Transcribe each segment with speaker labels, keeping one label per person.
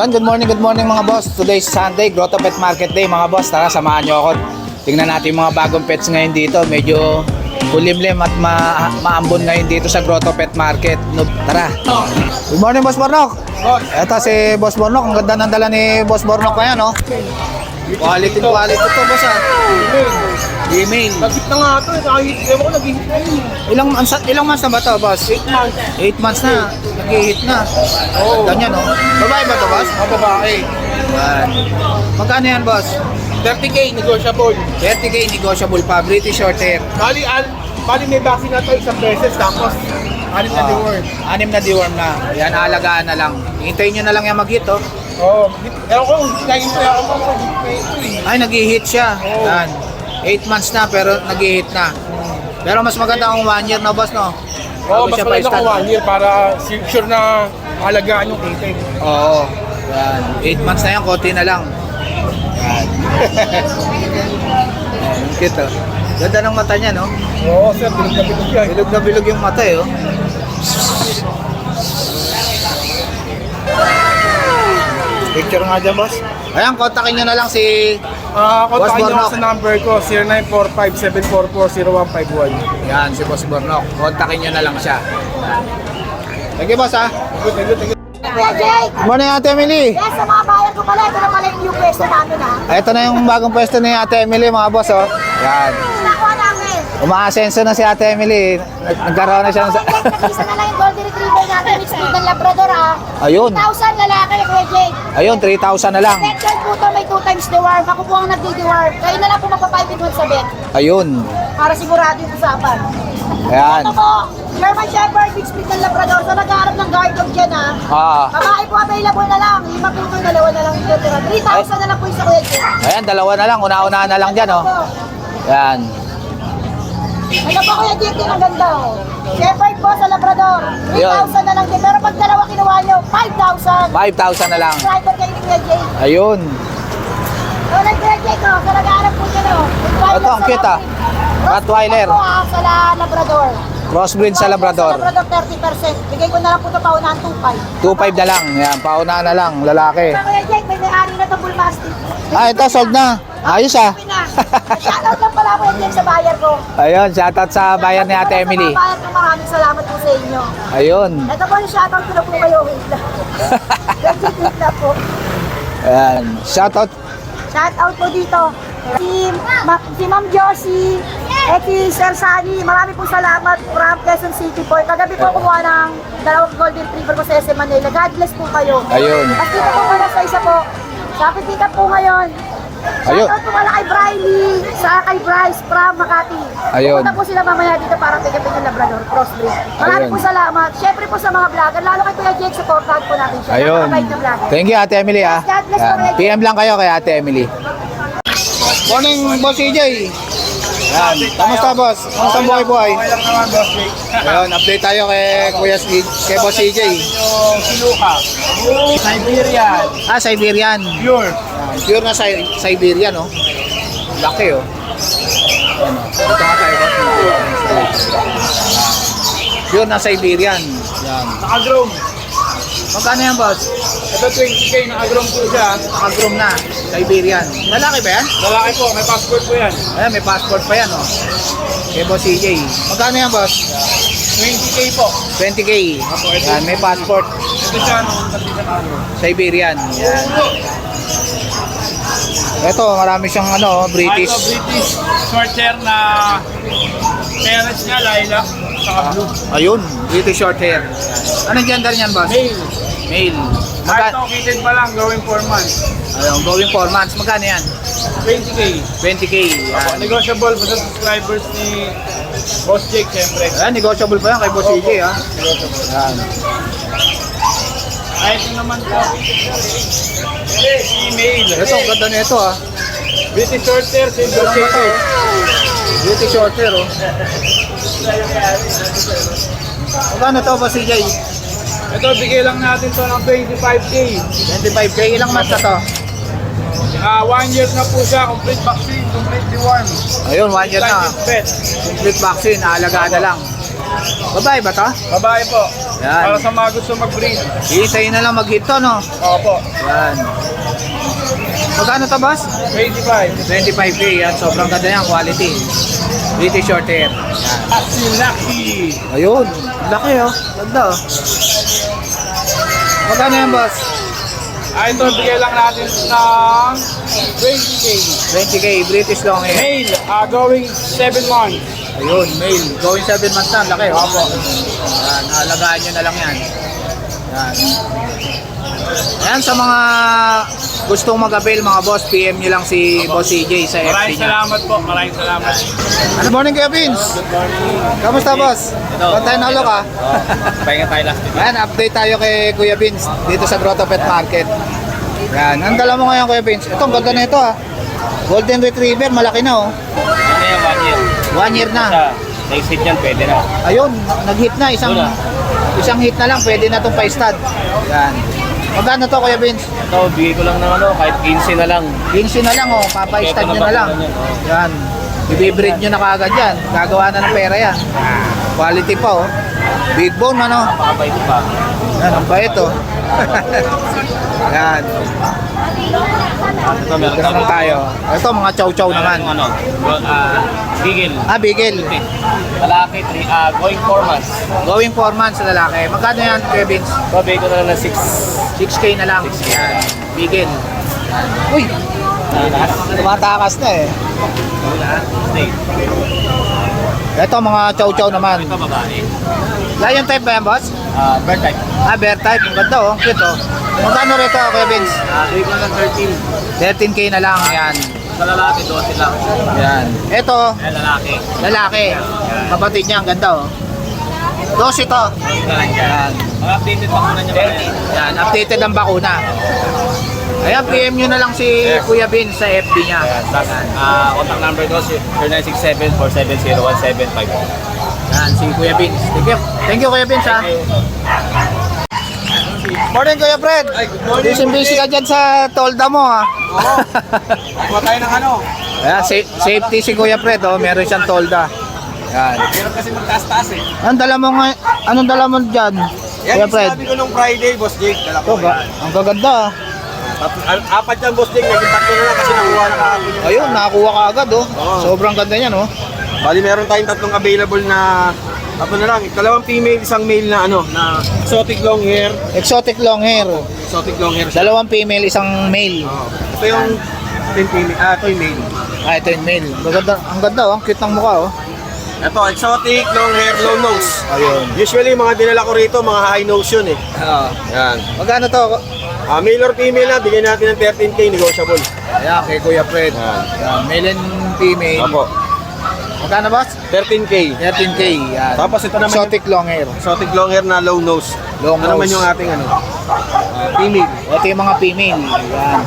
Speaker 1: Good morning mga boss. Today is Sunday, Grotto Pet Market Day mga boss. Tara, samahan nyo ako. Tingnan natin yung mga bagong pets ngayon dito. Medyo kulimlim at maambon ngayon dito sa Grotto Pet Market. No, tara. Good morning, Boss Bornok. Ito si Boss Bornok. Ang ganda ng dala ni Boss Bornok ngayon, no? Quality to boss, ha. Email.
Speaker 2: Nag-hit na nga ito. Ewan ko nag-hit na yun.
Speaker 1: Ilang months na ba ito, boss?
Speaker 2: 8 months.
Speaker 1: 8 months na. Nag-hit na.
Speaker 2: Oo.
Speaker 1: Ganyan, no? Babae ba ito, boss?
Speaker 2: Babae.
Speaker 1: Yan. Magkano yan, boss?
Speaker 2: 30K, negotiable.
Speaker 1: 30K negotiable pa, British Shorthair.
Speaker 2: Bali may vaccine na ito isang beses. Tapos, anim na deworm.
Speaker 1: 6 na deworm na. Yan, alagaan na lang. Hintayin nyo na lang yung mag-hit, oh.
Speaker 2: Oo. Ewan ko, laging kaya ako mag-hit na ito eh.
Speaker 1: Ay, nag-hit siya.
Speaker 2: Oo.
Speaker 1: Yan. 8 months na, pero nag-hit na. Pero mas maganda kung 1 year na, boss, no?
Speaker 2: Oo,
Speaker 1: Bago
Speaker 2: mas
Speaker 1: siya
Speaker 2: maganda
Speaker 1: pa-start.
Speaker 2: ko 1 year para sure na alagaan yung kiteng.
Speaker 1: Oo. Yan. 8 months na yan, konti na lang. Yan. Yan, cute, oh. Ganda ng mata niya, no?
Speaker 2: Oo, sir. Bilog yan.
Speaker 1: Bilog na bilog yung mata, eh, oh. Picture nga dyan, boss. Ayan, kontakin nyo na lang si...
Speaker 2: Kontakin niyo
Speaker 1: Bornok.
Speaker 2: ako sa number ko, 0945-744-0151.
Speaker 1: Yan, si Boss Bornok. Kontakin nyo na lang siya. Thank you, boss, ha.
Speaker 2: Thank you.
Speaker 3: Kuya Jake!
Speaker 1: Good morning, Ate Emily.
Speaker 3: Yes, sa mga bayan ko pala, ito na pala yung new pwesto namin ha.
Speaker 1: Ito na yung bagong pwesto ni Ate Emily, mga boss, oh. Yan.
Speaker 3: Nakuha namin.
Speaker 1: Umaasenso na si Ate Emily. Nagkaroon na siya ng...
Speaker 3: Kuya Jake, nag-isa na lang yung golden retriever natin, mixed breed ng Labrador ha.
Speaker 1: Ayun.
Speaker 3: 1,000 lalaki, Kuya Jake.
Speaker 1: Ayun, 3,000 na lang.
Speaker 3: Second po to, may 2 times deworm. Ako po ang nagdi-deworm. Kayo na lang po magpa-5 months sa bed.
Speaker 1: Ayun.
Speaker 3: Para sigurado yung usapan.
Speaker 1: Ayan.
Speaker 3: Ito po, German Shepherd, mixed breed ng Labrador. So nag-aarap ng guard dog dyan ha.
Speaker 1: Ah.
Speaker 3: Babae po available na lang. 5 po ito, 2 na lang yung tira. 3,000 na lang po yung sa Kuya Jake.
Speaker 1: Ayan, dalawa na lang. Una-una na lang dyan, oh.
Speaker 3: Ito.
Speaker 1: Yan.
Speaker 3: Ito po Kuya Jake, ang ganda oh. Shepherd po sa Labrador. 3,000 na lang din. Pero pag dalawa kinuha nyo, 5,000.
Speaker 1: 5,000 na lang.
Speaker 3: Driver kayo ni Kuya Jake.
Speaker 1: Ayun.
Speaker 3: So, Kuya Jake, oh, sa nag-aarap po dyan, oh.
Speaker 1: Ito, ang cute, ah. Rottweiler.
Speaker 3: Rottweiler. Po, sa Labrador.
Speaker 1: Crossbreed sa Labrador.
Speaker 3: Sa Labrador, 30%. Bigay ko na lang po ito paunahan 2,500.
Speaker 1: 2,500 na lang. Yan, pauna na lang. Lalaki.
Speaker 3: Sa Kuya Jake, may may-ari na itong bull mastiff.
Speaker 1: Ah, ito, sold na. Ayos, ah.
Speaker 3: Shoutout lang pala Kuya Jake sa buyer ko.
Speaker 1: Ayun, shoutout sa bayan ni Ate Emily.
Speaker 3: Sa mga buyer ko, maraming salamat po sa inyo.
Speaker 1: Ayun.
Speaker 3: Ito po yung shoutout ko na po kayo. Wait lang. Wait lang po.
Speaker 1: Ayan. Shoutout.
Speaker 3: Shoutout po dito. Si Ma'am Josie, si Sir Sunny, marami pong salamat from Quezon City po. Kagabi po kumuha ng 2 golden retriever ko sa SM Manila. God bless po kayo.
Speaker 1: Ayun.
Speaker 3: At dito po pala sa isa po. Sa Pitika po ngayon.
Speaker 1: Ayun.
Speaker 3: Shoutout po pala kay Briley, sa kay Bryce from Makati.
Speaker 1: Ayun.
Speaker 3: Pupunta po sila mamaya dito para pick-up ng Labrador, crossbreed. Marami
Speaker 1: Ayun.
Speaker 3: po salamat. Siyempre po sa mga vlogger, lalo kay Kuya Jake, supportahan po natin siya.
Speaker 1: Ayun.
Speaker 3: Napakabait na vlogger.
Speaker 1: Thank you, Ate Emily, ah.
Speaker 3: God bless
Speaker 1: Yan.
Speaker 3: po, Kuya
Speaker 1: PM lang kayo kay Ate Emily. Morning, Boss CJ. Yan. Kamusta, boss? Kamusta buhay-buhay?
Speaker 2: Okay lang naman, Boss Jake.
Speaker 1: Ayun, update tayo kay kay Boss CJ.
Speaker 2: Yung sinuka. Siberian.
Speaker 1: Ah, Siberian.
Speaker 2: Pure.
Speaker 1: Yan. Pure na Siberian, oh. Laki, oh. Yan, oh. Ito nga tayo, boss. Pure na Siberian. Yan.
Speaker 2: Naka-groom.
Speaker 1: Magkano yan, boss?
Speaker 2: Ito 20K, naka-groom po siya.
Speaker 1: Naka-groom na. Siberian. Lalaki ba yan?
Speaker 2: Lalaki po, may passport po yan.
Speaker 1: Ayan, may passport pa yan, oh. Kay Boss CJ. Magkano yan, boss?
Speaker 2: 20K po.
Speaker 1: 20K. Yan, may passport.
Speaker 2: Ito siya, kasi sa naka-groom.
Speaker 1: Siberian. Yan. Ito, marami siyang ano, British.
Speaker 2: Ito, British short hair na parents niya, lilac, saka blue.
Speaker 1: Ayun, British short hair. Anong gender niyan, boss?
Speaker 2: Male.
Speaker 1: Male.
Speaker 2: Kahit kitten pa lang, going 4 months.
Speaker 1: Ayun, going 4 months. Magkano yan?
Speaker 2: 20K.
Speaker 1: 20K. Yan.
Speaker 2: Negotiable pa sa subscribers ni Boss Jake, siyempre.
Speaker 1: Ayan, negotiable pa yan kay Boss CJ, ha? Yan.
Speaker 2: Ay, ito naman po. Female.
Speaker 1: Ito, ang ganda nito, ha?
Speaker 2: British short hair, silver shade.
Speaker 1: British short hair, oh. Magkano to, Boss CJ?
Speaker 2: Ito, bigay lang natin to ng 25K.
Speaker 1: 25K. Ilang months na to?
Speaker 2: 1 year na po siya, complete vaccine, complete deworm.
Speaker 1: Ayun, 1 year na.
Speaker 2: Live pet.
Speaker 1: Complete vaccine, aalagaan na lang. Babae ba to?
Speaker 2: Babae po.
Speaker 1: Yan.
Speaker 2: Para sa mga gusto mag-breed.
Speaker 1: Hintayin na lang mag-hit to, no?
Speaker 2: Opo.
Speaker 1: Yan. Magkano to, boss?
Speaker 2: 25.
Speaker 1: 25K. Yan, sobrang ganda yan, quality. British short hair. Yan.
Speaker 2: At si Lucky.
Speaker 1: Ayun, laki oh. Ganda oh. Magkano yan, boss?
Speaker 2: Ay, ito, bigay lang natin ng 20K.
Speaker 1: 20K, British long hair.
Speaker 2: Male, going 7 months.
Speaker 1: Ayun, male. Going 7 months na, laki oh.
Speaker 2: Opo.
Speaker 1: Yan, alagaan nyo na lang yan. Yan. Ayan, sa mga gustong mag-avail mga boss, PM nyo lang si Boss CJ sa FB
Speaker 2: Maraming
Speaker 1: niya.
Speaker 2: salamat po. Maraming salamat.
Speaker 1: Good morning, Kuya Vince.
Speaker 2: Good morning.
Speaker 1: Kamusta, boss? Long time na ka?
Speaker 2: Pahinga tayo last week.
Speaker 1: Ayan, update tayo kay Kuya Vince dito sa Grotto Pet Market. Yan, ang dala mo ngayon, Kuya Vince. Ito, ang ganda na ito ah. Golden Retriever, malaki na oh.
Speaker 2: Ano yung 1 year?
Speaker 1: 1 year na.
Speaker 2: Next hit yan, pwede na.
Speaker 1: Ayun, nag-hit na. Isang hit na lang, pwede na itong pa-stud. Yan. Magkano to, Kuya Vince?
Speaker 2: Ito, bigay ko lang ng kahit 15 na lang.
Speaker 1: 15 na lang oh, papa-stud nyo na lang. Yan. Ibibreed nyo na kaagad yan. Gagawa na ng pera yan. Quality pa oh. Big bone ano.
Speaker 2: Napakabait pa.
Speaker 1: Yan, ang bait oh. Yan.
Speaker 2: Ito, meron
Speaker 1: Ito naman tayo. Ito, mga chow-chow naman.
Speaker 2: Ano, bigil.
Speaker 1: Ah, bigel.
Speaker 2: Lalaki, going 4 months.
Speaker 1: Going 4 months sa lalaki. Magkano yan, Kuya Vince?
Speaker 2: Ito, bigay ko na lang ng
Speaker 1: 6K na lang. Yan. Bigel. Uy,
Speaker 2: 6.
Speaker 1: tumatakas na eh. Ito, mga chow-chow naman.
Speaker 2: Ito, babae.
Speaker 1: Lion type ba yan, boss?
Speaker 2: Bird type.
Speaker 1: Ah, bear type. Ang ganda oh. Cute oh. Magkano rito, Kuya Vince?
Speaker 2: Bigay ko na ng 13.
Speaker 1: 13K na lang. Yan.
Speaker 2: Sa lalaki, 12 lang.
Speaker 1: Yan. Ito,
Speaker 2: Lalaki.
Speaker 1: lalaki. Kapatid niya, ang ganda oh. 12 ito.
Speaker 2: Ito lang dyan. Mga updated pa muna niya. 30.
Speaker 1: Yan, updated ang bakuna. Ayan, PM nyo na lang si Kuya Vince sa FB niya.
Speaker 2: Contact number ko, 0967-470-1755.
Speaker 1: Yan, si Kuya Vince. Thank you. Thank you, Kuya Vince ha. Morning, Kuya Fred. Busy ka dyan sa tolda mo ha.
Speaker 2: Oo. Kuha tayo ng ano.
Speaker 1: Ayan, safety si Kuya Fred oh. Meron siyang tolda. Yan.
Speaker 2: Meron kasi magtaas-taas eh.
Speaker 1: Anong dala mo dyan?
Speaker 2: Yan
Speaker 1: Kuya
Speaker 2: yung
Speaker 1: Fred.
Speaker 2: sinabi ko nung Friday, Boss Jake. Dala
Speaker 1: Ito
Speaker 2: ko
Speaker 1: ba?
Speaker 2: yan.
Speaker 1: Ang gaganda ah.
Speaker 2: Apat yan, Boss Jake. Naging tatlo na lang kasi nakuha na kahapon yung
Speaker 1: Ayun, nakakuha ka agad oh.
Speaker 2: Oo.
Speaker 1: Sobrang ganda niyan oh.
Speaker 2: Bali, meron tayong tatlong available na ano na lang, dalawang female, isang male na ano, na exotic long hair.
Speaker 1: Exotic long hair.
Speaker 2: Exotic long hair siya.
Speaker 1: Dalawang female, isang male.
Speaker 2: Oo. Ito yung ito yung male.
Speaker 1: Ah, ito yung male. Ang ganda oh. Ang cute ng mukha oh.
Speaker 2: Ito, exotic long hair, low nose.
Speaker 1: Ayun.
Speaker 2: Usually, mga dinala ko rito, mga high nose yun eh.
Speaker 1: Oo.
Speaker 2: Yan.
Speaker 1: Magkano to?
Speaker 2: Male or female na, bigyan natin ng 13K, negotiable.
Speaker 1: Ayan, kay Kuya Fred.
Speaker 2: Yan.
Speaker 1: Ayan, male and female.
Speaker 2: Opo.
Speaker 1: Magkano boss?
Speaker 2: 13K.
Speaker 1: 13K. Yan.
Speaker 2: Tapos ito naman
Speaker 1: Exotic long hair.
Speaker 2: exotic long hair na low nose.
Speaker 1: Long
Speaker 2: Ito naman
Speaker 1: nose.
Speaker 2: yung ating ano, female.
Speaker 1: Ito yung mga female. Yan.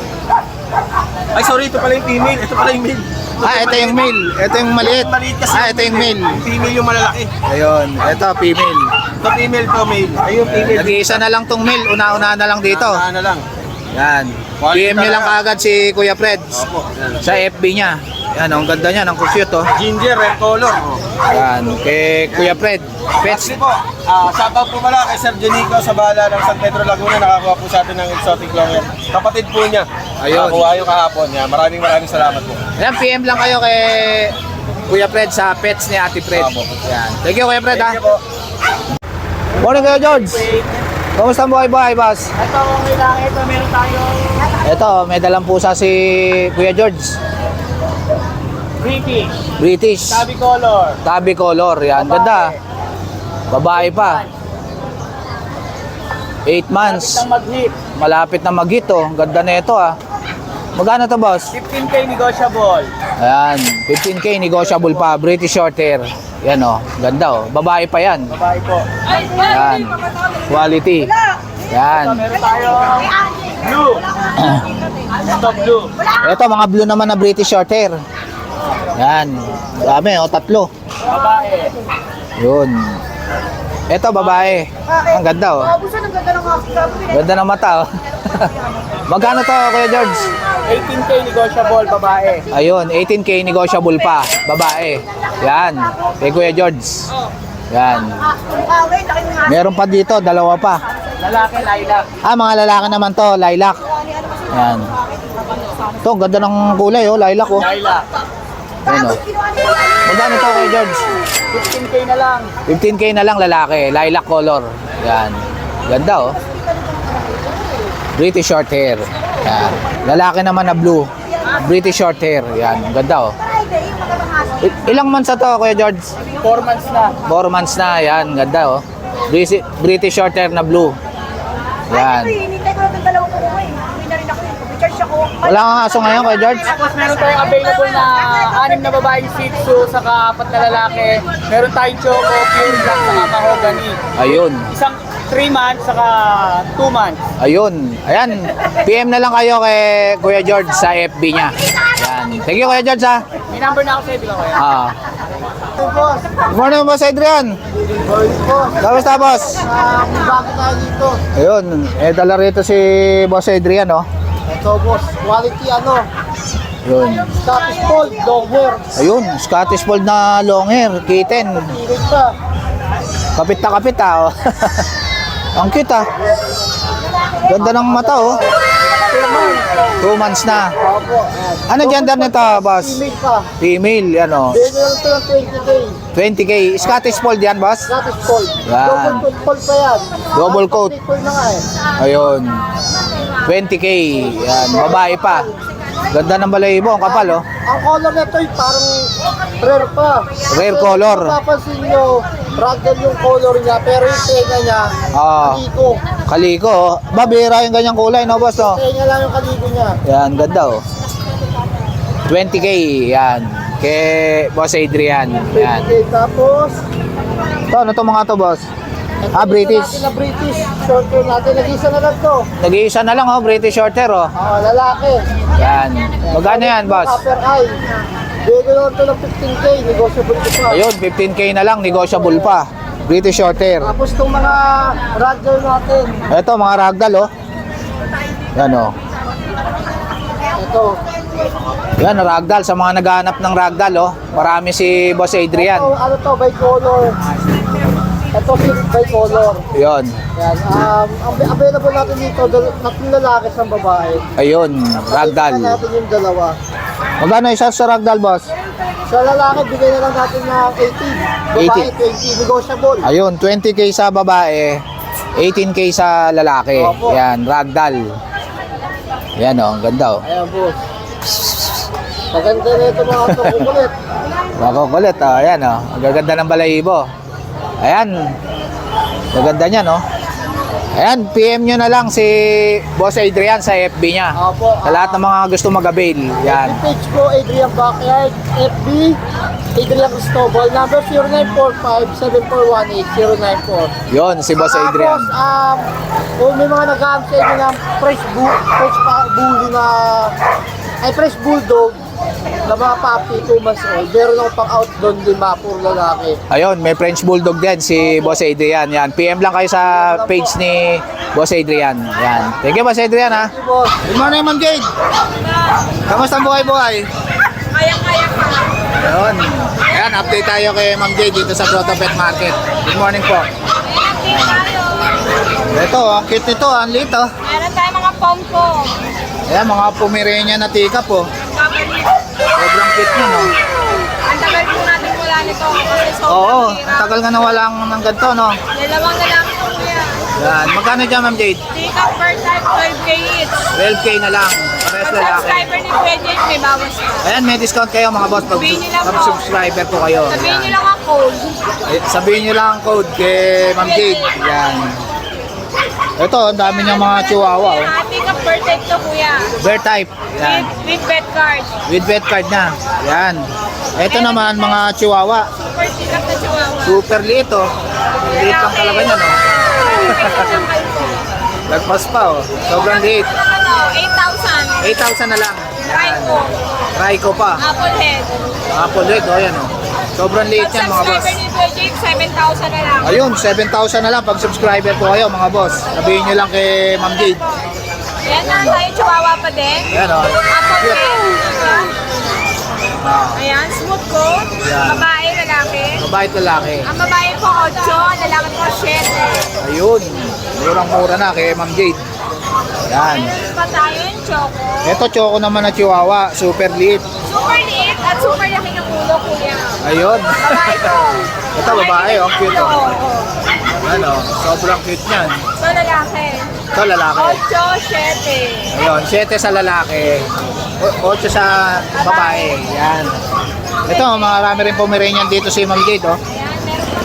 Speaker 2: Ay, sorry, ito pala yung female. Ito pala yung male.
Speaker 1: Ah, ito yung male. Ito yung maliit.
Speaker 2: Maliit kasi.
Speaker 1: Ah, ito yung male.
Speaker 2: Female yung malalaki.
Speaker 1: Ayun. Ito, female.
Speaker 2: Ito female, to male. Ay, yung female.
Speaker 1: Nag-iisa na lang tong male. Una-una na lang dito.
Speaker 2: Ano lang.
Speaker 1: Yan.
Speaker 2: Quality
Speaker 1: PM nyo lang
Speaker 2: talaga.
Speaker 1: kaagad si Kuya Fred.
Speaker 2: Opo. Yan.
Speaker 1: Sa FB niya. Yan, ang ganda niya. Ang cute oh.
Speaker 2: Ginger, red color. Oh.
Speaker 1: Yan. Kay Kuya Fred. Pets.
Speaker 2: Actually po, shoutout po pala kay Sir Jonico sa Bala ng San Pedro Laguna. Nakakuha po sa atin ng exotic long hair. Kapatid po niya.
Speaker 1: Ayun.
Speaker 2: Nakakuha yung kahapon. Yan. Maraming salamat po.
Speaker 1: Ayan, PM lang kayo kay Kuya Fred sa pets ni Ate Fred.
Speaker 2: Opo.
Speaker 1: Yan. Thank you, Kuya Fred ha.
Speaker 2: Thank you po.
Speaker 1: Morning, Kuya George. Kamusta ang buhay, boss?
Speaker 2: Ito, okay lang. Ito, meron tayong
Speaker 1: Ito, may dalang pusa si Kuya George.
Speaker 2: British,
Speaker 1: British.
Speaker 2: Tabby color.
Speaker 1: Tabby color. Yan, ganda. Babae pa. 8 months.
Speaker 2: mag-hit.
Speaker 1: Malapit na mag-hit oh. Ganda na ito ah. Magkano to, boss?
Speaker 2: 15K negotiable.
Speaker 1: Ayan, 15K negotiable pa. British short hair. Yan oh, ganda oh. Babae pa yan.
Speaker 2: Babae po.
Speaker 1: Yan. Quality. Yan.
Speaker 2: Meron tayong blue. Ito blue.
Speaker 1: Ito, mga blue naman na British short hair. Yan. Dami oh, 3.
Speaker 2: Babae.
Speaker 1: Yun. Ito, babae. Ang ganda oh.
Speaker 3: Abuso ng ganda ng mga
Speaker 1: Ganda ng mata oh. Magkano to, Kuya George?
Speaker 2: 18K negotiable, babae.
Speaker 1: Ayun, 18K negotiable pa. Babae. Yan. Kay Kuya George. Yan.
Speaker 3: Wait, laki ng
Speaker 1: Meron pa dito, dalawa pa.
Speaker 2: Lalaki, lilac.
Speaker 1: Mga lalaki naman to, lilac. Yan. Ito, ang ganda ng kulay, oh, lilac, oh.
Speaker 2: Lilac.
Speaker 1: Yan, oh. Magkano to kay George?
Speaker 2: 15K na lang.
Speaker 1: 15K na lang lalaki, lilac color. Yan. Ganda, oh. British short hair. Yan. Lalaki naman na blue. British short hair. Yan. Ganda, oh. Ilang months na to, Kuya George?
Speaker 2: 4 months na.
Speaker 1: 4 months na. Yan. Ganda, oh. British short hair na blue. Yan.
Speaker 3: Hinintay ko na itong dalawang kuko eh. Hindi na rin ako yun. Picture siya ko.
Speaker 1: Wala kang aso ngayon, Kuya George?
Speaker 2: Tapos meron tayong available na 6 na babaeng Shih Tzu, saka 4 na lalaki. Meron tayong Choco, Pure Black, saka Mahogany.
Speaker 1: Ayun.
Speaker 2: Isang 3 months, saka 2 months.
Speaker 1: Ayun. Ayan. PM na lang kayo kay Kuya George sa FB niya. Yan. Thank you, Kuya George, ha.
Speaker 2: May number na ako sa ibig ko yan.
Speaker 1: Good morning, Boss Adrian. Kamusta, Boss?
Speaker 2: Bago tayo dito.
Speaker 1: Ayun. Dala rito si Boss Adrian, oh.
Speaker 2: Ito boss, quality
Speaker 1: Ayun.
Speaker 2: Scottish Fold, long hair.
Speaker 1: Ayun. Scottish Fold na long hair. Kitten.
Speaker 2: Pilit pa.
Speaker 1: Kapit na kapit, ah. Oh. Ang cute, ah. Ganda ng mata, oh. 2 months na.
Speaker 2: Opo.
Speaker 1: Ano gender nito, Boss?
Speaker 2: Pilit pa.
Speaker 1: Female, yan, oh.
Speaker 2: Bigyan lang ito ng 20K.
Speaker 1: 20K. Scottish Fold yan, Boss?
Speaker 2: Scottish Fold.
Speaker 1: Yan.
Speaker 2: Double coat fold pa yan.
Speaker 1: Double coat.
Speaker 2: Scottish Fold na nga eh.
Speaker 1: Ayun. 20K. Yan. Babae pa. Ganda ng balahibo. Ang kapal, oh.
Speaker 2: Ang color nito ay parang rare pa.
Speaker 1: Rare color.
Speaker 2: Kung mapapansin nyo, ragdoll yung color niya, pero yung tenga niya,
Speaker 1: Ah.
Speaker 2: kaliko.
Speaker 1: Kaliko, oh. Babira yung ganyang kulay, no, Boss, no?
Speaker 2: Tenga lang yung kaliko niya.
Speaker 1: Yan. Ganda, oh. 20K. Yan. Kay Boss Adrian. Yan.
Speaker 2: Okay, tapos,
Speaker 1: Ito, ano to mga to, Boss? British.
Speaker 2: Na British, short hair natin, nag-isa na lang to.
Speaker 1: Nag-iisa na lang, oh. British short hair, oh.
Speaker 2: Lalaki.
Speaker 1: Yan. Magkano yan, Boss?
Speaker 2: Upper eye. Bigyan lang ito ng 15K, negotiable ko pa.
Speaker 1: Ayun, 15K na lang. Negotiable pa. British short hair.
Speaker 2: Tapos itong mga ragdoll natin,
Speaker 1: Ito, mga ragdoll, oh. Yan, oh.
Speaker 2: ito.
Speaker 1: Yan, ragdoll. Sa mga naghahanap ng ragdoll, oh. Marami si Boss Adrian.
Speaker 2: Ito, ano to, bicolor. Ito, bicolor.
Speaker 1: Yun.
Speaker 2: Yan, ang available natin dito, 3 lalaki sa babae.
Speaker 1: Ayun,
Speaker 2: Ito
Speaker 1: ragdoll.
Speaker 2: natin yung dalawa.
Speaker 1: Magkano isa sa ragdoll, Boss?
Speaker 2: Sa lalaki, bigay na lang natin ng 18. Babae, 20. Negotiable.
Speaker 1: Ayun, 20K sa babae, 18K sa lalaki.
Speaker 2: Opo.
Speaker 1: Yan, ragdoll. Yan, oh. Ang ganda, oh.
Speaker 2: Ayan, boss. Maganda na ito mga ito, kukulit.
Speaker 1: Makukulit, oh. Ayan, oh. Ang gaganda ng balahibo. Ayan. Maganda niya, no? Ayan, PM nyo na lang si Boss Adrian sa FB niya.
Speaker 2: Opo.
Speaker 1: Sa lahat ng mga gusto mag-avail. Yan.
Speaker 2: Yung page ko, Adrian Backyard, FB, Adrian Cristobal, number 0945-7418-094.
Speaker 1: Yon, si Boss Adrian.
Speaker 2: Tapos, kung may mga nag-aam sa inyo ng bully na, fresh bulldog, na mga puppy, 2 months old, meron ako pang out doon, 5 puro lalaki.
Speaker 1: Ayun, may French Bulldog din si Boss Adrian. Yan, PM lang kayo sa page ni Boss Adrian. Yan. Thank you, Boss Adrian, ha.
Speaker 2: Hey, boss.
Speaker 1: Good morning, Ma'am Jade. Kamusta ang buhay-buhay?
Speaker 3: Kaya-kaya pa.
Speaker 1: Ayun. Ayan, update tayo kay Ma'am Jade dito sa Grotto Pet Market. Good morning po. Ito, ang cute nito, ang liit, oh.
Speaker 3: Meron tayong mga pom-pom.
Speaker 1: Ayan, mga Pomeranian na tika po. Sobrang cute nyo, no?
Speaker 3: Ang tagal po natin wala nito kasi sobrang
Speaker 1: Oo,
Speaker 3: hirap.
Speaker 1: ang tagal nga na walang ng ganito, no?
Speaker 3: Dalawang lalaki po kuya.
Speaker 1: Yan, magkano dyan, Ma'am Jade?
Speaker 3: Dito per type 12K each.
Speaker 1: 12K na lang. Pares
Speaker 3: Pag
Speaker 1: lalaki.
Speaker 3: subscriber ni Kuya Jake, may bawas ka.
Speaker 1: Ayan, may discount kayo mga boss pag
Speaker 3: Sabihin nila po.
Speaker 1: subscriber po kayo.
Speaker 3: Sabihin
Speaker 1: Ayan.
Speaker 3: nyo lang ang code.
Speaker 1: Sabihin nyo lang ang code kay Ma'am Jade. Yan. Ito, ang dami niyang mga chihuahua. Oh.
Speaker 3: Happy ka per type to kuya.
Speaker 1: Bear type. Yan.
Speaker 3: With pet card.
Speaker 1: With vet card na. Yan. Ito naman mga chihuahua.
Speaker 3: Super sikat na chihuahua.
Speaker 1: Super liit, oh. Liit lang talaga niya, no? Lagpas pa, oh. Sobrang liit.
Speaker 3: Ano, 8,000.
Speaker 1: 8,000 na lang.
Speaker 3: Rainbow.
Speaker 1: Raiko pa.
Speaker 3: Apple head.
Speaker 1: Apple red, oh. Yan, oh. Sobrang liit
Speaker 3: Pag
Speaker 1: yan, mga boss.
Speaker 3: subscriber ni Kuya Jake, 7,000 na lang.
Speaker 1: Ayun, 7,000 na lang pag subscriber po kayo, mga boss. Sabihin nyo lang kay Ma'am Jade.
Speaker 3: Ayan na tayo, chihuahua pa din.
Speaker 1: Ayan, oh.
Speaker 3: Apple
Speaker 1: Cute.
Speaker 3: head.
Speaker 1: Ah,
Speaker 3: Ayan, smooth coat.
Speaker 1: Yan.
Speaker 3: Babae, lalaki.
Speaker 1: Mabait lalaki.
Speaker 3: Ang babae po, 8, lalaki po 7.
Speaker 1: Ayun. Murang-mura na kay Ma'am Jade. Yan.
Speaker 3: Meron pa tayo yung choco.
Speaker 1: Ito, choco naman na chihuahua. Super liit.
Speaker 3: Super liit at super laki ng ulo, kuya.
Speaker 1: Ayun.
Speaker 3: Babae po.
Speaker 1: Ito, babae. Oh, cute. Oh. Yan, oh. Sobrang cute niyan.
Speaker 3: Ito lalaki.
Speaker 1: Ito, lalaki.
Speaker 3: 8, 7.
Speaker 1: Ayun, 7 sa lalaki. 8 sa babae. Yan. Ito, marami rin Pomeranian dito si Ma'am Jade, oh.
Speaker 3: Ayan, meron pa.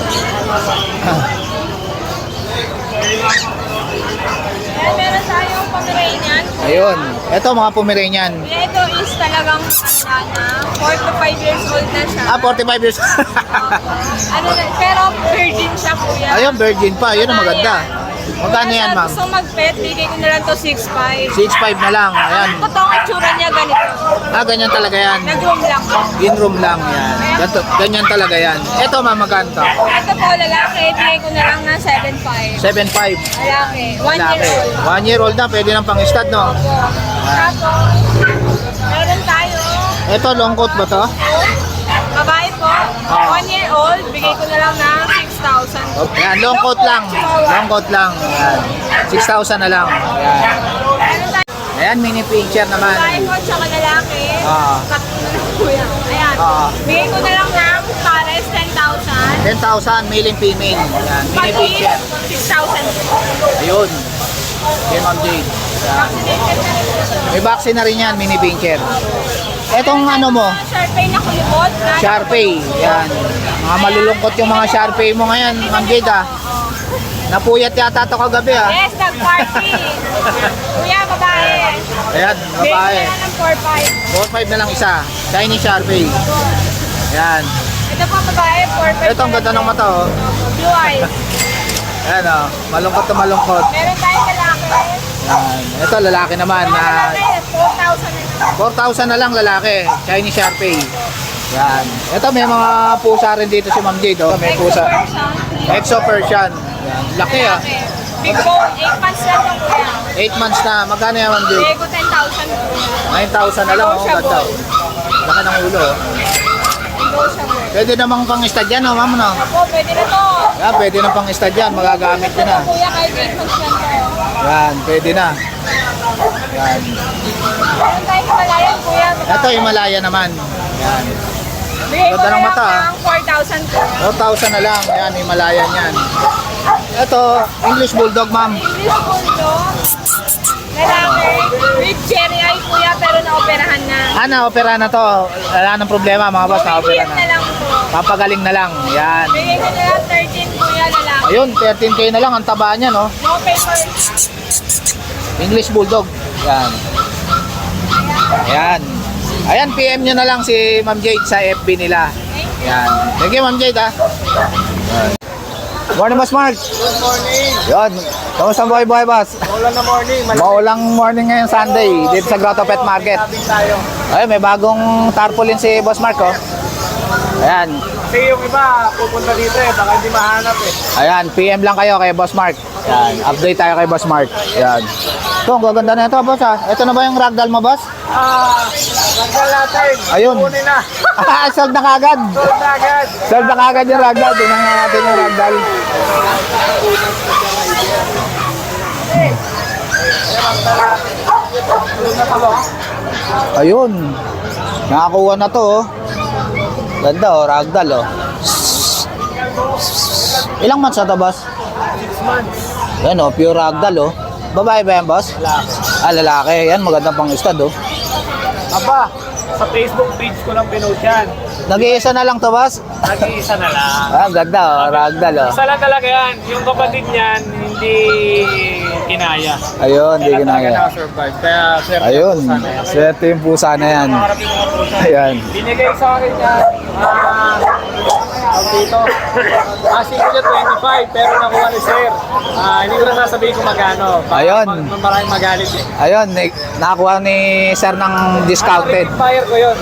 Speaker 3: Ayan, meron tayong Pomeranian.
Speaker 1: Ayun. Ito, mga Pomeranian.
Speaker 3: Kuya, ito is talagang matanda na. 4 to 5 years old na siya.
Speaker 1: 45 years.
Speaker 3: Ano na, pero virgin siya, kuya.
Speaker 1: Ayun, virgin pa. Yun ang maganda. Magkano yan, ma'am?
Speaker 3: Gusto mag-pet, bigay ko na lang to 6'5".
Speaker 1: 6'5 na lang. Ayan.
Speaker 3: Totoong itsura niya ganito.
Speaker 1: Ganyan talaga yan.
Speaker 3: Nag-room lang.
Speaker 1: In-room lang yan. Ganyan talaga yan. Ito, ma'am, magkano to?
Speaker 3: Ito po, lalaki, bigay ko na lang ng 7'5".
Speaker 1: 7'5.
Speaker 3: Lalaki, 1 year old.
Speaker 1: 1 year old na. Pwede ng pang-stud, no?
Speaker 3: Tapos, meron tayo,
Speaker 1: Ito, long coat ba to?
Speaker 3: babae po, 1 year old, bigay ko na lang ng 6,000.
Speaker 1: Ayan, long coat lang. Long coat lang. Ayan. 6,000 na lang. Ayan.
Speaker 3: Meron tayo,
Speaker 1: Ayan, mini pincher naman.
Speaker 3: babae po, tsaka lalaki.
Speaker 1: Ah.
Speaker 3: Kuya, ayan.
Speaker 1: Ah.
Speaker 3: Bigay ko na lang ng pares 10,000.
Speaker 1: 10,000, male and female. Ayan, mini pincher.
Speaker 3: 6,000.
Speaker 1: Ayun. Kay Ma'am Jade. Ayan.
Speaker 3: Vaccinated na rin po ito.
Speaker 1: May vaccine na rin yan, mini pincher. Etong ano mo,
Speaker 3: Sharpay na kulubot.
Speaker 1: Sharpay. Yan. Mga malulungkot yung mga Sharpay mo ngayon, Ma'am Jade, ah. Napuyat yata ito kagabi, ah.
Speaker 3: Yes, nag-party. Kuya, babae.
Speaker 1: Ayan,
Speaker 3: Bigay
Speaker 1: babae.
Speaker 3: ko na ng 4,500.
Speaker 1: 4-5 na lang isa. Shiny Sharpay. Ayan.
Speaker 3: Ito po babae, 4,500.
Speaker 1: Ito ang ganda ng mata, oh.
Speaker 3: Blue eyes.
Speaker 1: Ayan, oh. Malungkot na malungkot.
Speaker 3: Meron tayong lalaki.
Speaker 1: Yan. Ito, lalaki naman.
Speaker 3: Mga lalaki, 4,000 na lang.
Speaker 1: 4,000 na lang lalaki. Shiny Sharpay. Yan. Ito, may mga pusa rin dito si Ma'am Jade, oh. May pusa. Exo Persian. Yan. Laki, ah.
Speaker 3: Lalaki. Big bone, 8 months lang yung kuya.
Speaker 1: 8 months na. Magkano yan, Ma'am Jade?
Speaker 3: Bigay ko 10,000 kuya.
Speaker 1: 9,000 na lang, oh. Ganda, oh. Laki ng ulo, oh.
Speaker 3: Negotiable.
Speaker 1: Pwede namang pang-stud yan, oh, ma'am, no?
Speaker 3: Opo, pwede na to.
Speaker 1: Yan, pwede na pang-stud yan. Magagamit ko na.
Speaker 3: Kuya, kahit 8 months lang to.
Speaker 1: Yan, pwede na. Yan.
Speaker 3: Meron tayong Himalayan, kuya.
Speaker 1: Ito, Himalaya naman. Yan.
Speaker 3: Bigay ko
Speaker 1: Ganda
Speaker 3: na
Speaker 1: ng
Speaker 3: lang
Speaker 1: mata, ah.
Speaker 3: ng 4,000 kuya.
Speaker 1: 4,000 na lang. Yan, Himalaya yan. Ito, English Bulldog, ma'am.
Speaker 3: English Bulldog. Lalaki. With cherry eye, kuya, pero na-operahan na.
Speaker 1: Na-opera na to. Wala nang problema, mga boss. Na-opera
Speaker 3: Medium na
Speaker 1: na.
Speaker 3: lang po.
Speaker 1: Papagaling na lang. Yan.
Speaker 3: Bigay ko na lang 13 kuya, lalaki.
Speaker 1: Ayun, 13K na lang. Ang taba niya, no?
Speaker 3: No papers.
Speaker 1: English Bulldog. Yan. Ayan. Ayan, PM nyo na lang si Ma'am Jade sa FB nila. Yan. Thank you, Ma'am Jade, ha. Yan. Morning, Boss Mark.
Speaker 2: Good morning.
Speaker 1: Yan. Kamusta ang buhay-buhay, boss?
Speaker 2: Maulan na morning.
Speaker 1: Maulang morning ngayon Sunday dito sa Grotto Pet Market.
Speaker 2: Sabing tayo.
Speaker 1: Ay, may bagong tarpaulin si Boss Mark, oh. Ayan.
Speaker 2: Kasi yung iba, pupunta dito eh. Baka hindi mahanap eh.
Speaker 1: Ayan, PM lang kayo kay Boss Mark. Ayan, update tayo kay Boss Mark. Ayan. Ito, ang gaganda na ito, boss, ha. Ito na ba yung ragdoll mo, boss?
Speaker 2: Ragdoll natin.
Speaker 1: Ayun.
Speaker 2: Kunin na.
Speaker 1: Sold na kagad.
Speaker 2: Sold na agad.
Speaker 1: Sold na kagad yung ragdoll. Tingnan nga natin yung ragdoll. Ayun. Nakakuha na to, oh. Ganda, oh, ragdoll, oh. Ilang months na to, boss?
Speaker 2: 6 months.
Speaker 1: Yan, oh, pure ragdoll, oh. Babae ba yan, boss?
Speaker 2: Lalaki.
Speaker 1: Lalaki. Yan, magandang pang stud, oh.
Speaker 2: Aba, sa Facebook page ko lang pinost yan.
Speaker 1: Nag-iisa na lang to, boss?
Speaker 2: Nag-iisa na lang.
Speaker 1: Ganda, oh. Ragdoll, oh.
Speaker 2: Isa lang talaga yan. Yung kapatid niyan, hindi kinaya.
Speaker 1: Ayun, di
Speaker 2: Kaya talaga
Speaker 1: ginaya.
Speaker 2: nakasurvive. Kaya, swerte
Speaker 1: Ayun,
Speaker 2: yung pusa na yan.
Speaker 1: swerte yung pusa na yan.
Speaker 2: Maharap yung mga pusa.
Speaker 1: Ayan.
Speaker 2: Binigay sa akin yan. Dito. Asking ko niya 25, pero nakuha ni Sir. Hindi ko na sasabihin kung magkano. Baka
Speaker 1: Ayun.
Speaker 2: Maraming magalit eh.
Speaker 1: Ayun, nakakuha ni Sir ng discounted.
Speaker 2: Fire ko yun.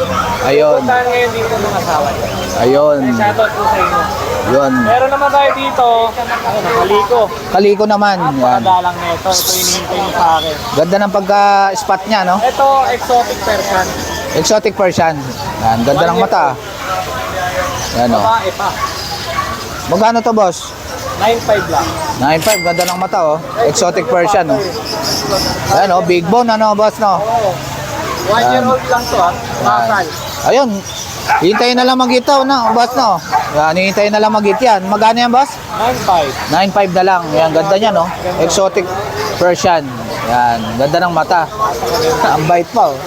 Speaker 1: Ayun.
Speaker 2: Puntahan ngayon dito ng asawa niya.
Speaker 1: Ayun.
Speaker 2: Shoutout po sa inyo.
Speaker 1: Yun.
Speaker 2: Meron naman tayo dito, nakaliko.
Speaker 1: Kaliko naman. Yan.
Speaker 2: Napakadalang na ito. Ito hinihintay mo sa akin.
Speaker 1: Ganda ng pagka-spot niya, no?
Speaker 2: Ito, exotic Persian.
Speaker 1: Exotic Persian. Yan, ganda ng mata. Yan, oh.
Speaker 2: Babae pa.
Speaker 1: Magkano to, boss?
Speaker 2: 9.5 lang.
Speaker 1: 9.5, ganda ng mata, oh. Exotic Persian, oh. Ayan, oh, big bone, ano, boss, no?
Speaker 2: Oo. 1 year old lang to, ha. Makakal.
Speaker 1: Ayun, hintayin na lang mag-itaw, no, boss, no? Yan, hintayin na lang mag-it yan. Magkano yan, boss?
Speaker 2: 9.5.
Speaker 1: 9.5 na lang. Yan, ganda niya, no? Exotic Persian. Yan, ganda ng mata. Ang bait pa, oh.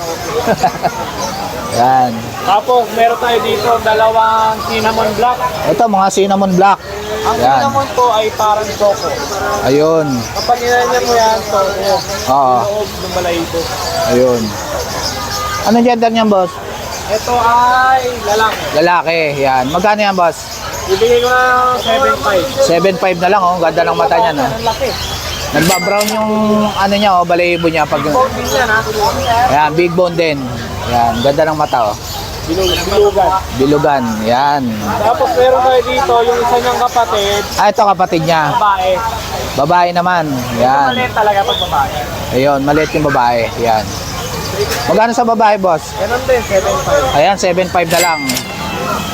Speaker 1: Yan.
Speaker 2: Tapos, meron tayo dito, dalawang cinnamon black.
Speaker 1: Ito, mga cinnamon black.
Speaker 2: Ang
Speaker 1: Yan.
Speaker 2: cinnamon po ay parang choco.
Speaker 1: Ayun.
Speaker 2: Kapag inanyan mo yan, so,
Speaker 1: Oo.
Speaker 2: loob ng balahibo.
Speaker 1: Ayun. Anong gender niyan, boss?
Speaker 2: Ito ay lalaki.
Speaker 1: Lalaki. Yan. Magkano yan, boss?
Speaker 2: Ibigay ko na 7.5.
Speaker 1: 7.5 na lang, oh. Ganda ng mata niya, no?
Speaker 2: Ang laki.
Speaker 1: Nagba-brown yung ano niya, oh, balahibo niya. Pag...
Speaker 2: Bone din yan, ha?
Speaker 1: Yan, big bone din. Yan, ganda ng mata, oh.
Speaker 2: Bilugan.
Speaker 1: Bilugan. Yan.
Speaker 2: Tapos meron tayo dito, yung isa niyang kapatid,
Speaker 1: Ah, ito kapatid niya.
Speaker 2: babae.
Speaker 1: Babae naman. Yan.
Speaker 2: Maliit talaga pag babae.
Speaker 1: Ayun, maliit yung babae. Yan. Magkano sa babae, boss?
Speaker 2: Ganun din, 7.5.
Speaker 1: Ayan, 7.5 na lang.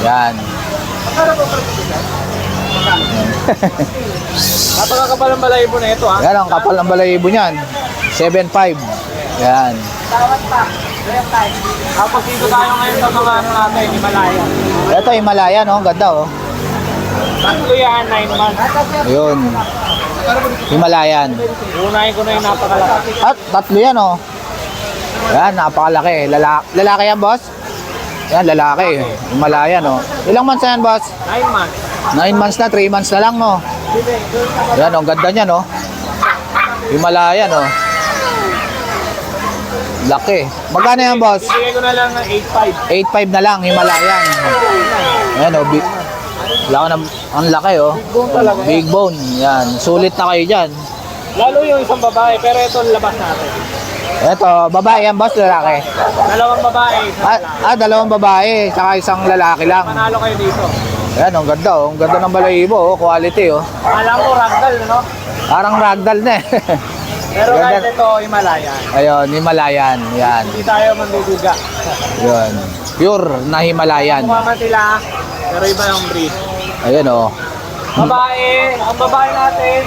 Speaker 1: Yan.
Speaker 2: Napakakapal ang balahibo na ito, ha?
Speaker 1: Yan, ang kapal ng balahibo niyan. 7.5. Yan.
Speaker 2: Tapos dito tayo ngayon sa mga ano natin, Himalaya.
Speaker 1: Ito, Himalaya, no? Ganda, oh.
Speaker 2: Tatlo yan, 9 months.
Speaker 1: Ayun. Himalayan.
Speaker 2: Unahin ko na yung napakalaki.
Speaker 1: At tatlo yan, oh. Yan, napakalaki. Lalaki yan, boss? Yan, lalaki. Himalayan, oh. Ilang months na yan, boss?
Speaker 2: 9 months.
Speaker 1: 9 months na, 3 months na lang, no? Yan, oh, ganda niya, no? Himalayan, oh. Laki. Magkano yan, boss?
Speaker 2: Bigay ko na lang ng 8.5.
Speaker 1: 8.5 na lang, Himalayan. Ayan, oh. Ang laki, oh.
Speaker 2: Bone talaga.
Speaker 1: Big bone. Yan. Sulit na kayo dyan.
Speaker 2: Lalo yung isang babae, pero ito labas natin.
Speaker 1: Ito, babae yan, boss, lalaki.
Speaker 2: Dalawang babae, isang lalaki.
Speaker 1: Dalawang babae, saka isang lalaki lang.
Speaker 2: Panalo kayo dito.
Speaker 1: Ayan, ang ganda, oh. Ang ganda ng balahibo, oh. Quality, oh.
Speaker 2: Alam ko, ragdoll, no?
Speaker 1: Parang ragdoll na, eh.
Speaker 2: Pero
Speaker 1: Ganda.
Speaker 2: kahit ito, Himalaya.
Speaker 1: Ayun, Himalayan. Yan.
Speaker 2: Hindi tayo manduduga.
Speaker 1: Yun. Pure na Himalayan.
Speaker 2: Mukha man sila, pero iba yung breed.
Speaker 1: Ayun, oh.
Speaker 2: Babae, ang babae natin,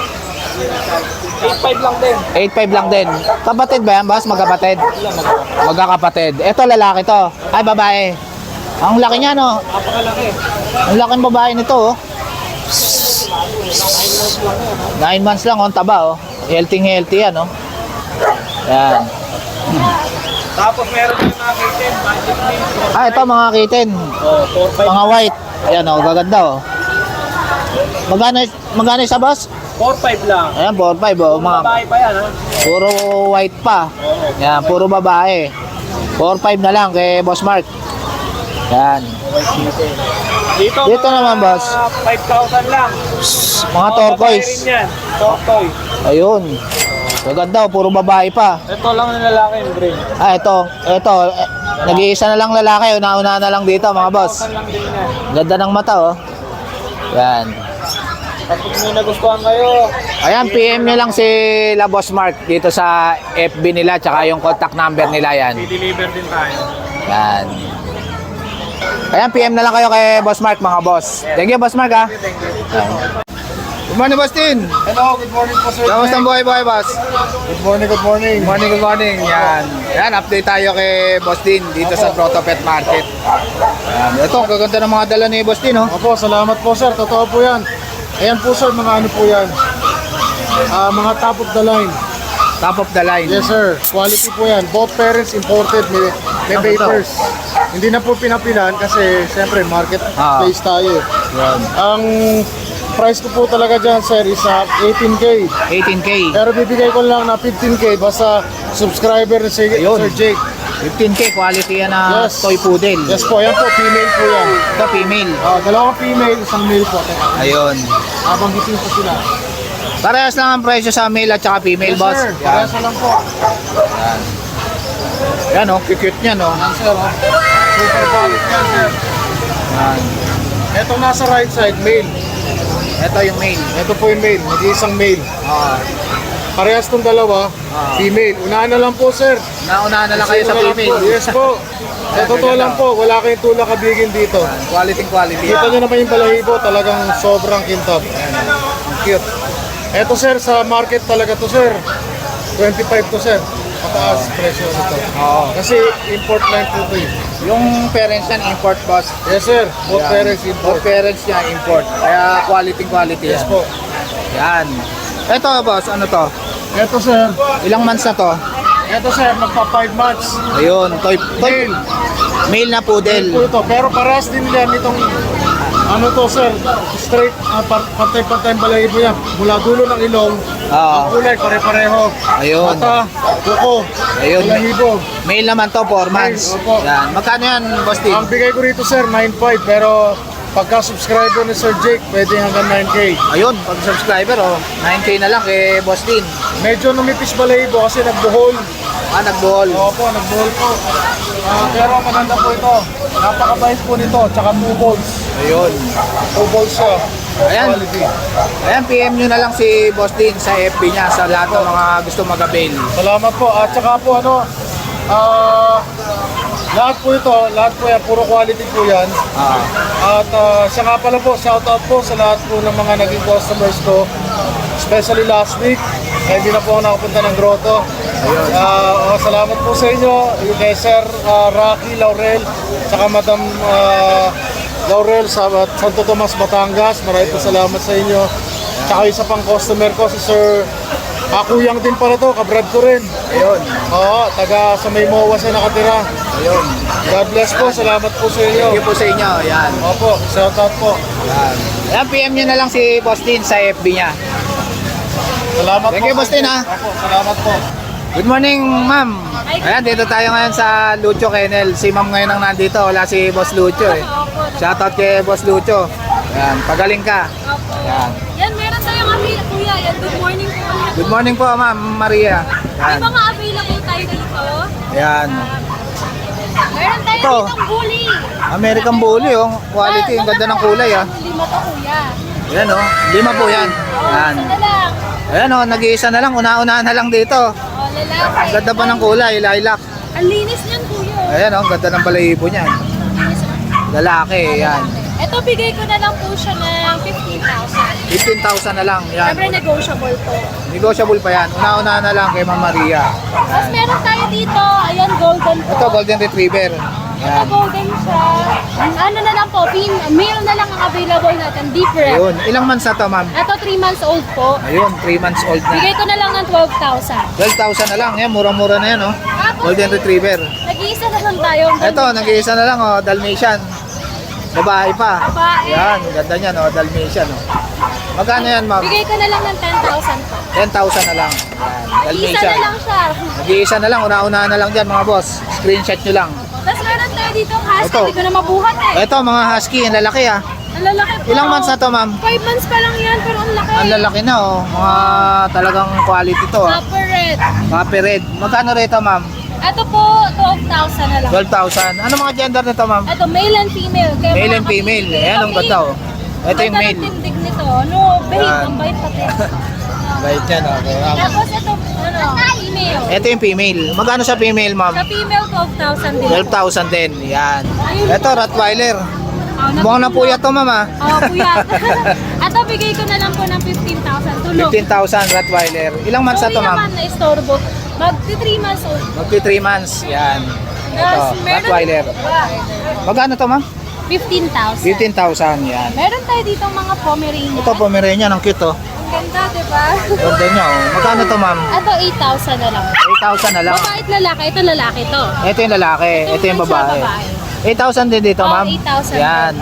Speaker 2: 8.5 lang din.
Speaker 1: 8.5 lang din. Kapatid ba yan, boss? Magkapatid? Magkakapatid. Ito, lalaki to. Ay, babae. Ang laki niya, no?
Speaker 2: Napakalaki.
Speaker 1: Ang laking babae nito, oh. 9 months lang, oh. Ang taba, oh. Healthy yan, oh. Yan.
Speaker 2: Tapos meron yung mga kitten, magic name.
Speaker 1: Ah, ito, mga kitten.
Speaker 2: Oh, 4.5.
Speaker 1: Mga white. Ayan, oh. Gaganda, oh. Magkano isa, boss?
Speaker 2: 4.5 lang.
Speaker 1: Ayan, 4.5, oh. Mga
Speaker 2: Babae pa yan, ha?
Speaker 1: puro white pa. Yan, puro babae. 4.5 na lang kay Boss Mark. Yan. Dito naman, boss.
Speaker 2: 5,000 lang.
Speaker 1: Mga turquoise.
Speaker 2: Babae rin yan. Tortoise.
Speaker 1: Ayun. Maganda, oh, puro babae pa.
Speaker 2: Ito lang yung lalaki yung green.
Speaker 1: Ah, ito. Nag-iisa na lang lalaki. Una-una na lang dito, mga boss.
Speaker 2: 1,000 lang din yan.
Speaker 1: Ganda ng mata, oh. Yan.
Speaker 2: Kapag may nagustuhan kayo,
Speaker 1: Ayan, PM nyo lang si La Boss Mark dito sa FB nila, tsaka yung contact number nila, yan.
Speaker 2: i-deliver din tayo.
Speaker 1: Yan. Ayan, PM na lang kayo kay Boss Mark, mga boss. Thank you, Boss Mark, ha.
Speaker 2: Thank you.
Speaker 1: Good morning, Boss Tin.
Speaker 2: Hello, good morning po sir.
Speaker 1: Kamusta ang buhay, boss?
Speaker 2: Good morning, good morning.
Speaker 1: Good morning. Yan. Yan, update tayo kay Boss Tin dito sa Grotto Pet Market. Yan. Ito, ang gaganda ng mga dala ni Boss Tin, oh.
Speaker 4: Opo, salamat po sir. Totoo po yan. Ayan po sir, mga ano po yan. Mga top of the line.
Speaker 1: Top of the line.
Speaker 4: Yes sir, quality po yan. Both parents imported, may papers. Hindi na po pinapilan kasi siyempre market place tayo.
Speaker 1: Yan.
Speaker 4: Ang price ko po talaga dyan sir is 18K.
Speaker 1: 18K.
Speaker 4: Pero bibigay ko lang na 15K basta subscriber ni Sir
Speaker 1: Ayun.
Speaker 4: Jake.
Speaker 1: 15K quality yan na
Speaker 4: Yes.
Speaker 1: toy poodle.
Speaker 4: Yes po, yan po, female po yan.
Speaker 1: Ito, female.
Speaker 4: Dalawang female, isang male po.
Speaker 1: Ayun.
Speaker 4: Abanggitin po sila.
Speaker 1: Parehas lang ang presyo sa male at saka female,
Speaker 4: Yes
Speaker 1: boss.
Speaker 4: sir,
Speaker 1: Yan.
Speaker 4: parehas na lang po.
Speaker 1: Yan, oh. Cute niya, no?
Speaker 4: Yan sir, oh. Super quality yan sir.
Speaker 1: Yan.
Speaker 4: Ito nasa right side, male.
Speaker 1: Ito yung male.
Speaker 4: Ito po yung male, mag-iisang male.
Speaker 1: Ah.
Speaker 4: Parehas tong dalawa, female. Unahan na lang po sir.
Speaker 1: Nauna na lang kayo sa
Speaker 4: Unahan
Speaker 1: female.
Speaker 4: po. Yes po. Sa totoo lang po, wala kayong tulak kabigin dito.
Speaker 1: Quality.
Speaker 4: Kita nyo naman yung balahibo, talagang sobrang kintab.
Speaker 1: Ang cute.
Speaker 4: Eto sir, sa market talaga to sir. 25 to sir. Mataas presyo nito.
Speaker 1: Oo.
Speaker 4: Kasi import line po ito eh.
Speaker 1: Yung parents yan, import boss.
Speaker 4: Yes sir, both
Speaker 1: Yan.
Speaker 4: parents
Speaker 1: Both
Speaker 4: import.
Speaker 1: parents niya, import. Kaya quality
Speaker 4: Yes
Speaker 1: yan.
Speaker 4: po.
Speaker 1: Yan. Ito boss, ano to?
Speaker 4: Eto sir,
Speaker 1: Ilang months na to?
Speaker 4: eto sir, magpa 5 months.
Speaker 1: Ayun, toy.
Speaker 4: Male.
Speaker 1: Male na
Speaker 4: Po
Speaker 1: poodle.
Speaker 4: ito, pero parehas din yan itong ano to sir, straight, pantay-pantay ang balahibo yan. Mula dulo ng ilong,
Speaker 1: Oo.
Speaker 4: ang kulay pare-pareho.
Speaker 1: Ayun.
Speaker 4: Mata, kuko,
Speaker 1: Ayun.
Speaker 4: balahibo.
Speaker 1: Male naman to, 4 months.
Speaker 4: Male, opo.
Speaker 1: Yan. Magkano yan, boss Tim?
Speaker 4: Ang bigay ko rito sir, 9.5, pero pagka subscriber ni Sir Jake, pwede hanggang 9K.
Speaker 1: Ayun, pag subscriber, 9K na lang kay boss Tim.
Speaker 4: Medyo numipis balahibo kasi nagbuhol.
Speaker 1: Nagbuhol.
Speaker 4: Opo, nagbuhol po. Pero maganda po ito. Napakabait po nito, tsaka 2 balls.
Speaker 1: Ayun.
Speaker 4: 2 balls siya.
Speaker 1: Ayan.
Speaker 4: Quality.
Speaker 1: Ayan, PM nyo na lang si boss Tim sa FB niya sa lahat ng mga gusto mag-avail.
Speaker 4: Salamat po. At saka po lahat po yan, puro quality po yan. At siya nga pala po, shout out po sa lahat po ng mga naging customers ko. Especially last week, hindi na po ako nakapunta ng grotto. Salamat po sa inyo, yung kay Sir Rocky Laurel, saka Madam Laurel sa Santo Tomas, Batangas. Maraming po salamat sa inyo. Saka isa pang customer ko, si Sir Kuyang din pala to, kabrad ko rin.
Speaker 1: Ayun.
Speaker 4: Oo, taga sa may MOA siya nakatira.
Speaker 1: Ayun.
Speaker 4: God bless po, salamat po sa inyo.
Speaker 1: Thank you po sa inyo. Ayan.
Speaker 4: Opo, shout out po.
Speaker 1: Ayan. Ayan, PM nyo na lang si boss Tim sa FB niya.
Speaker 4: Salamat
Speaker 1: Thank
Speaker 4: po.
Speaker 1: you, Boss Tin, ha.
Speaker 4: Opo, salamat po.
Speaker 1: Good morning, ma'am. Ayan, dito tayo ngayon sa Lucho Kennel. Si ma'am ngayon ang nandito. Wala si boss Lucho eh. Shoutout kay boss Lucho. Ayan, pagaling ka. Ayan.
Speaker 5: Yan, meron tayong available, kuya. Yan, good morning po.
Speaker 1: Good morning po, ma'am Maria.
Speaker 5: May
Speaker 1: Ayan.
Speaker 5: mga available tayo dito.
Speaker 1: Ayan.
Speaker 5: Meron tayo
Speaker 1: Ito.
Speaker 5: ditong bully.
Speaker 1: American Bully, oh. Quality, ang ganda ng kulay, ah.
Speaker 5: Lima to, kuya.
Speaker 1: Ayan, oh. 5 po yan. Ayan.
Speaker 5: Isa na lang.
Speaker 1: Ayan, oh. Nag-iisa na lang. Una-unahan na lang dito.
Speaker 5: O, lalaki.
Speaker 1: Ang ganda pa ng kulay, lilac.
Speaker 5: Ang linis niyan, kuya.
Speaker 1: Ayan, oh. Ang ganda ng balahibo niyan. Lalaki, ayan.
Speaker 5: Ito, bigay ko na lang po siya ng 15,000.
Speaker 1: 15,000 na lang. Yan.
Speaker 5: Siyempre, negotiable po.
Speaker 1: Negotiable pa yan. Una-una na lang kay Ma'am Maria.
Speaker 5: Tapos meron tayo dito, ayan, golden po.
Speaker 1: Ito, Golden Retriever.
Speaker 5: Ito,
Speaker 1: Yan.
Speaker 5: golden siya. Ano na lang po, male na lang ang available natin, deep red.
Speaker 1: Ayun. Ilang months na to, ma'am?
Speaker 5: Ito, 3 months old po.
Speaker 1: Ayun, 3 months old na.
Speaker 5: Bigay ko na lang ng 12,000.
Speaker 1: 12,000 na lang. Yan, mura-mura na yan, oh. Golden Retriever.
Speaker 5: Nag-iisa na lang tayo.
Speaker 1: Ito, nag-iisa na lang, oh. Dalmatian. Babae pa.
Speaker 5: Babae.
Speaker 1: Yan, ganda niyan, oh. Dalmatian, oh. Magkano yan, ma'am?
Speaker 5: Bigay ko na lang ng 10,000 po.
Speaker 1: 10,000 na lang. Yan,
Speaker 5: Isa na
Speaker 1: Dalmatian.
Speaker 5: lang siya.
Speaker 1: Nag-iisa na lang. Una-una na lang dyan, mga boss. Screenshot nyo lang.
Speaker 5: Tapos meron tayo dito husky.
Speaker 1: Ito.
Speaker 5: Hindi ko na mabuhat eh.
Speaker 1: Ito, mga husky. Ang lalaki, ah.
Speaker 5: Ang lalaki po.
Speaker 1: Ilang months na to, ma'am?
Speaker 5: 5 months pa lang yan, pero ang laki.
Speaker 1: Ang lalaki na, oh. Mga talagang quality to, ah.
Speaker 5: Copper red.
Speaker 1: Copy red. Magkano rito, ma'am?
Speaker 5: Ito po, 12,000 na lang.
Speaker 1: 12,000. Ano mga gender nito, ma'am?
Speaker 5: Ito, male and female. Kaya
Speaker 1: Male
Speaker 5: mga
Speaker 1: and female.
Speaker 5: kapatid,
Speaker 1: Ayan, ang ganda, oh. Ito yung
Speaker 5: Ganda ng
Speaker 1: male.
Speaker 5: tindig nito. No, bait.
Speaker 1: Yan.
Speaker 5: Ang bait pati.
Speaker 1: Bait yan, okay.
Speaker 5: Tapos ito, female.
Speaker 1: Ito yung female. Magkano sa female, ma'am?
Speaker 5: Sa female, 12,000 din.
Speaker 1: 12,000 din. Yan. Ito, Rottweiler.
Speaker 5: Oh,
Speaker 1: Mukhang napuyat to, ma'am, ah.
Speaker 5: Oo, puyat. Ito, bigay ko na lang po ng 15,000. Tulog.
Speaker 1: 15,000 Rottweiler. Ilang months na to, ma'am?
Speaker 5: naman na istorbo. Magti 3 months old.
Speaker 1: Magti 3 months. Yan. Ito,
Speaker 5: Tapos, meron-
Speaker 1: Rottweiler. Magkano to, ma'am?
Speaker 5: 15,000.
Speaker 1: 15,000. Yan.
Speaker 5: Meron tayo dito mga Pomeranian.
Speaker 1: Ito, Pomeranian. Ang cute, oh.
Speaker 5: Ang ganda, di ba?
Speaker 1: Ganda niya, oh. Magkano to, ma'am?
Speaker 5: Ito, 8,000 na lang.
Speaker 1: 8,000 na lang.
Speaker 5: Babae at lalaki. Ito, lalaki to.
Speaker 1: Ito yung lalaki. Ito yung
Speaker 5: naman siya,
Speaker 1: babae. 8,000 din dito,
Speaker 5: Oo,
Speaker 1: ma'am?
Speaker 5: 8,000.
Speaker 1: Yan.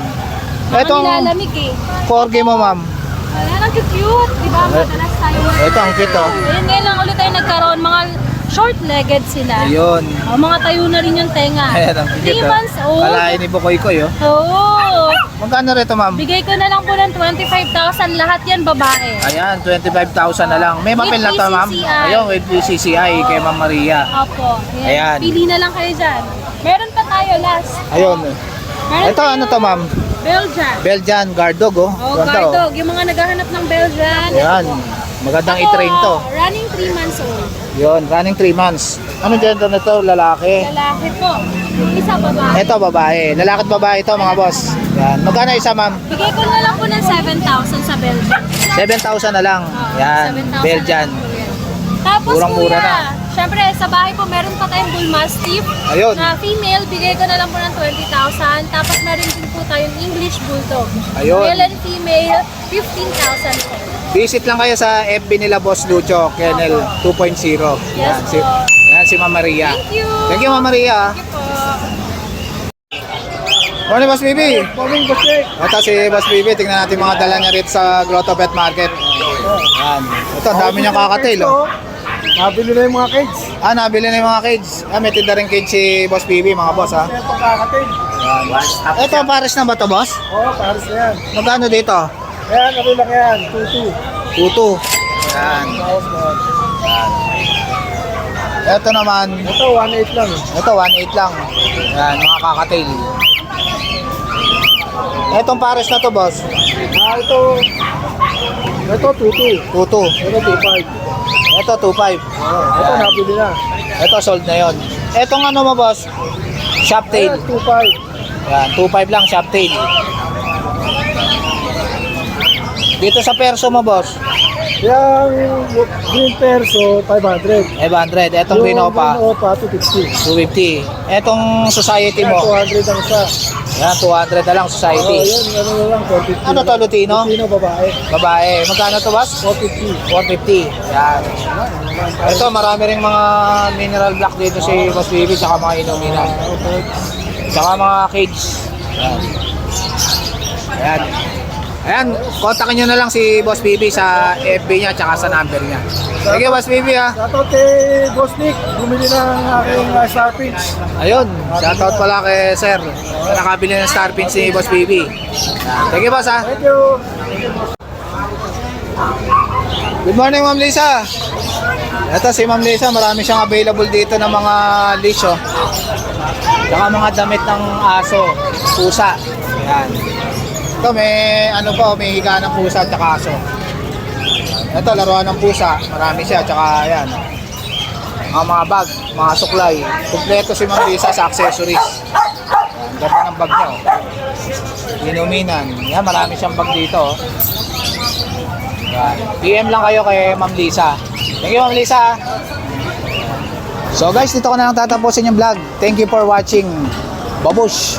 Speaker 5: Mga
Speaker 1: Itong
Speaker 5: nilalamig eh.
Speaker 1: corgi mo, ma'am.
Speaker 5: Wala, ang cute. Di ba? Madalas tayo.
Speaker 1: Ito, ang cute, oh.
Speaker 5: Ayun, ngayon lang ulit tayo nagkaroon. Mga short-legged sila.
Speaker 1: Ayun.
Speaker 5: Oh, mga tayo na rin yung tenga.
Speaker 1: Ayan, ang cute,
Speaker 5: 3 months old.
Speaker 1: Kalahin ni Bukoy-koy, oh.
Speaker 5: Oo.
Speaker 1: Magkano rito, ma'am?
Speaker 5: Bigay ko na lang po ng 25,000. Lahat yan babae.
Speaker 1: Ayan, 25,000 na lang. May mapel na to, ma'am?
Speaker 5: BCCI.
Speaker 1: Ayun, with BCCI kay Ma'am Maria.
Speaker 5: Opo.
Speaker 1: Ayan.
Speaker 5: Pili na lang kayo dyan. Meron pa tayo last.
Speaker 1: Ayun.
Speaker 5: Meron
Speaker 1: Ito, ano to, ma'am?
Speaker 5: Belgian.
Speaker 1: Belgian Guard Dog, oh.
Speaker 5: Oh,
Speaker 1: Ganda,
Speaker 5: guard dog. Yung mga naghahanap ng Belgian.
Speaker 1: Ayan. Magandang
Speaker 5: Ako,
Speaker 1: i-train to.
Speaker 5: Running 3 months old.
Speaker 1: Yun, running 3 months. Anong gender na to? Lalaki?
Speaker 5: Lalaki po. Yung isa babae.
Speaker 1: Ito, babae. Lalaki at babae ito, mga boss. Yan. Magkano isa, ma'am?
Speaker 5: Bigay ko na lang po ng 7,000 sa Belgium.
Speaker 1: 7,000 na lang. Yan,
Speaker 5: 7,000
Speaker 1: Belgian.
Speaker 5: na lang po yan. Tapos
Speaker 1: Murang-mura
Speaker 5: kuya,
Speaker 1: na.
Speaker 5: syempre sa bahay po meron pa tayong Bull Mastiff
Speaker 1: Ayun.
Speaker 5: na female, bigay ko na lang po ng 20,000. Tapos meron din po tayong English Bulldog.
Speaker 1: Ayun.
Speaker 5: Male and female, 15,000 po.
Speaker 1: Visit lang kayo sa FB nila, Boss Lucho, Kennel 2.0.
Speaker 5: Yes
Speaker 1: si,
Speaker 5: po.
Speaker 1: yan, si Ma'am Maria.
Speaker 5: Thank you.
Speaker 1: Thank you, Ma'am Maria.
Speaker 5: Thank you po.
Speaker 1: Morning, Boss Bibi.
Speaker 2: Morning, Boss Jake.
Speaker 1: Ito si Boss Bibi. Tingnan natin mga dala niya rito sa Grotto Pet Market. Yan. Ito, dami niyang kakatail. Oh.
Speaker 2: Nabili na yung mga kids.
Speaker 1: Nabili na yung mga cage. May tinda rin cage si Boss Bibi, mga boss, ha.
Speaker 2: Kaya pagkakatil.
Speaker 1: Yan. Ito, pares na ba to, boss?
Speaker 2: Oo, pares na yan.
Speaker 1: Magkano dito?
Speaker 2: Yan, ano lang yan, 2-2.
Speaker 1: Tutu. Yan.
Speaker 2: Tapos na.
Speaker 1: Ito naman,
Speaker 2: Ito, 1.8 lang.
Speaker 1: ito 1.8 lang. Yan, mga kakatail. Etong pares na to, boss.
Speaker 2: Ito 2-2.
Speaker 1: Tutu.
Speaker 2: Ito 2.5.
Speaker 1: Ito 2.5.
Speaker 2: Ito, nabili na.
Speaker 1: Ito sold na yon. Etong ano mo, boss? Shop tail.
Speaker 2: Ito, 2.5.
Speaker 1: Yan, 2.5 lang shop tail. Dito sa perso mo, boss.
Speaker 2: Yung green perso, 500.
Speaker 1: 500. Etong green opa,
Speaker 2: Green opa, 250.
Speaker 1: 250. Etong society
Speaker 2: Yan,
Speaker 1: mo,
Speaker 2: 200 ang isa.
Speaker 1: yan, 200 na lang
Speaker 2: Oo,
Speaker 1: society.
Speaker 2: yun, ano na lang, 450.
Speaker 1: Ano to, Lutino?
Speaker 2: Lutino, babae.
Speaker 1: Babae. Magkano to, boss?
Speaker 2: 450.
Speaker 1: 450. Yan. Ito, marami ring mga mineral block dito si Boss Bibi, tsaka mga inuminan. Tsaka mga cage. Yan. Ayan. Ayan, kontakin nyo na lang si Boss Bibi sa FB niya tsaka sa number niya. Sige, Boss Bibi, ha.
Speaker 2: Shoutout kay Boss Nick, bumili ng aking Star Pinch.
Speaker 1: Ayun, shoutout pala kay Sir. Nakabili ng Star Pins si Boss Bibi. Ayan. Sige, Boss, ha.
Speaker 2: Thank you.
Speaker 1: Good morning, Ma'am Lisa. Ito si Ma'am Lisa, marami siyang available dito ng mga leash, oh. Tsaka mga damit ng aso, pusa. Ayan. Ito may ano pa, may higa ng pusa at saka aso. Ito laruan ng pusa, marami siya, tsaka ayan. Mga bag, mga suklay. Kumpleto si Ma'am Lisa sa accessories. Ayan, ganda ng bag niya, oh. Inuminan. Yan, marami siyang bag dito, oh. Yan. PM lang kayo kay Ma'am Lisa. Thank you, Ma'am Lisa. So guys, dito ko na lang tatapusin yung vlog. Thank you for watching. Babush!